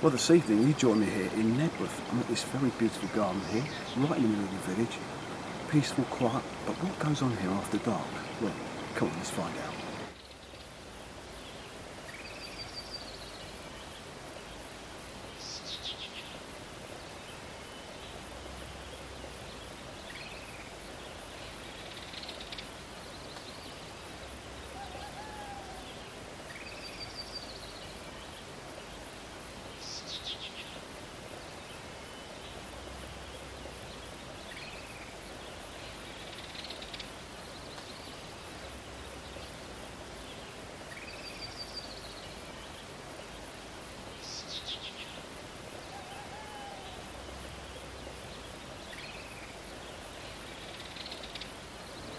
Well, this evening you join me here in Knebworth. I'm at this very beautiful garden here, right in the middle of the village. Peaceful, quiet, but what goes on here after dark? Well, come on, let's find out.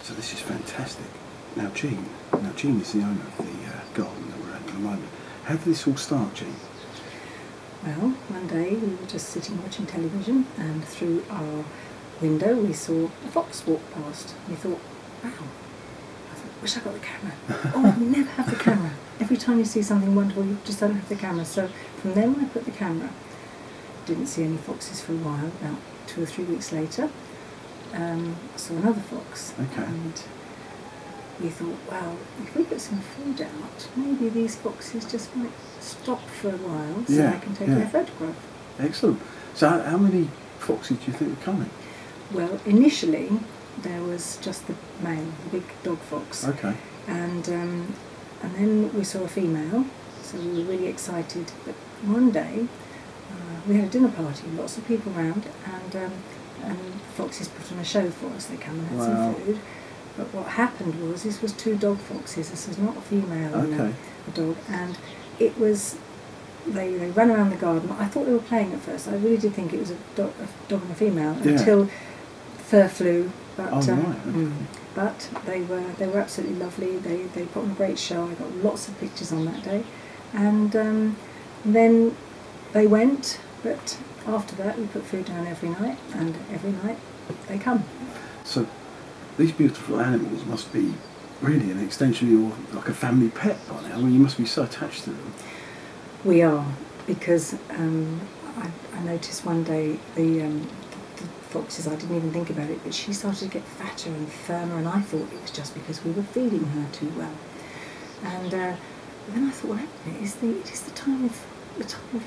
So this is fantastic. Now Jean is the owner of the garden that we're at the moment. How did this all start, Jean? Well, one day we were just sitting watching television, and through our window we saw a fox walk past. We thought, wow, wish I got the camera. Oh, we never have the camera. Every time you see something wonderful, you just don't have the camera. So from then I put the camera. Didn't see any foxes for a while. About 2 or 3 weeks later, I saw another fox. Okay. And we thought, well, if we put some food out, maybe these foxes just might stop for a while so I can take their photograph. Excellent. So how many foxes do you think are coming? Well, initially there was just the male, the big dog fox. Okay. And then we saw a female, so we were really excited. But one day we had a dinner party, lots of people around, and foxes put on a show for us. They come and had some food. But what happened was, this was 2 dog foxes. This was not a female and a dog, and it was. They ran around the garden. I thought they were playing at first. I really did think it was a dog and a female until fur flew. But but they were absolutely lovely. They put on a great show. I got lots of pictures on that day, and then they went. But after that, we put food down every night, and every night they come. So these beautiful animals must be really an extension of your, like a family pet by now. I mean, you must be so attached to them. We are, because I noticed one day the foxes, I didn't even think about it, but she started to get fatter and firmer, and I thought it was just because we were feeding her too well. And then I thought, well, it is the time of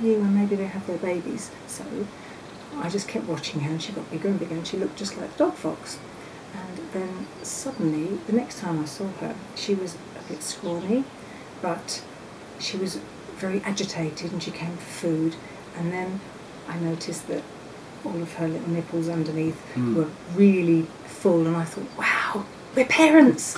year when maybe they have their babies. So I just kept watching her, and she got bigger and bigger, and she looked just like a dog fox. And then suddenly, the next time I saw her, she was a bit scrawny, but she was very agitated, and she came for food. And then I noticed that all of her little nipples underneath were really full, and I thought, wow, we're parents!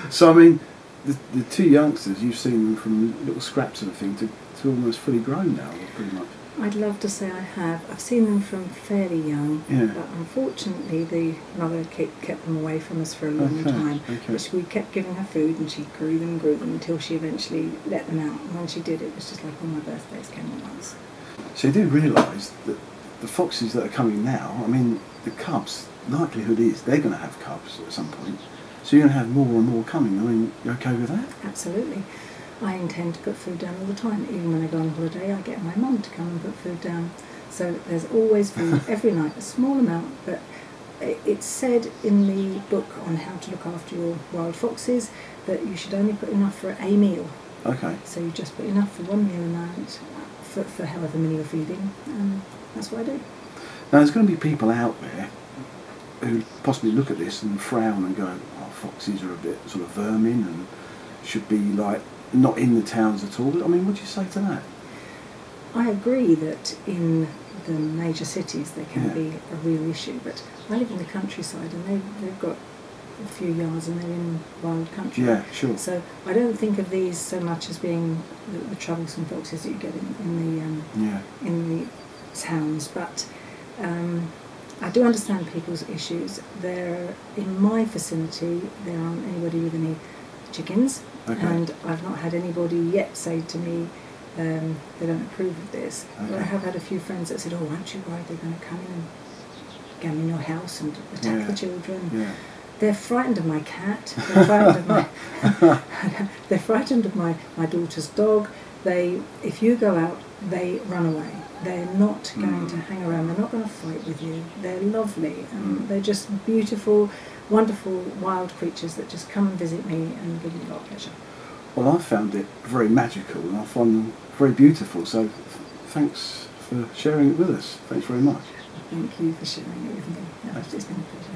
So I mean, the 2 youngsters, you've seen them from little scraps of the thing to almost fully grown now, pretty much. I'd love to say I have. I've seen them from fairly young, but unfortunately the mother kept them away from us for a long time. But we kept giving her food, and she grew them until she eventually let them out. And when she did, it was just like all my birthdays came at once. So you do realise that the foxes that are coming now, I mean, the cubs, likelihood is they're going to have cubs at some point. So you're going to have more and more coming. I mean, you okay with that? Absolutely. I intend to put food down all the time. Even when I go on holiday, I get my mum to come and put food down. So there's always food every night, a small amount, but it's said in the book on how to look after your wild foxes that you should only put enough for a meal. Okay. So you just put enough for 1 meal a night for however many you're feeding, and that's what I do. Now there's going to be people out there who possibly look at this and frown and go, oh, foxes are a bit sort of vermin and should be like not in the towns at all. I mean, what do you say to that? I agree that in the major cities there can be a real issue, but I live in the countryside, and they've got a few yards and they're in wild country. Yeah, sure. So I don't think of these so much as being the troublesome foxes that you get in the towns, but I do understand people's issues. In my vicinity there aren't anybody with any chickens, and I've not had anybody yet say to me they don't approve of this. But I have had a few friends that said, oh, aren't you worried they're going to come in and gamble your house and attack the children? Yeah. They're frightened of my cat, they're frightened of my they're frightened of my daughter's dog, if you go out, they run away. They're not going to hang around. They're not going to fight with you. They're lovely, and they're just beautiful, wonderful wild creatures that just come and visit me and give me a lot of pleasure. Well, I found it very magical, and I find them very beautiful. So, thanks for sharing it with us. Thanks very much. Thank you for sharing it with me. It's been a pleasure.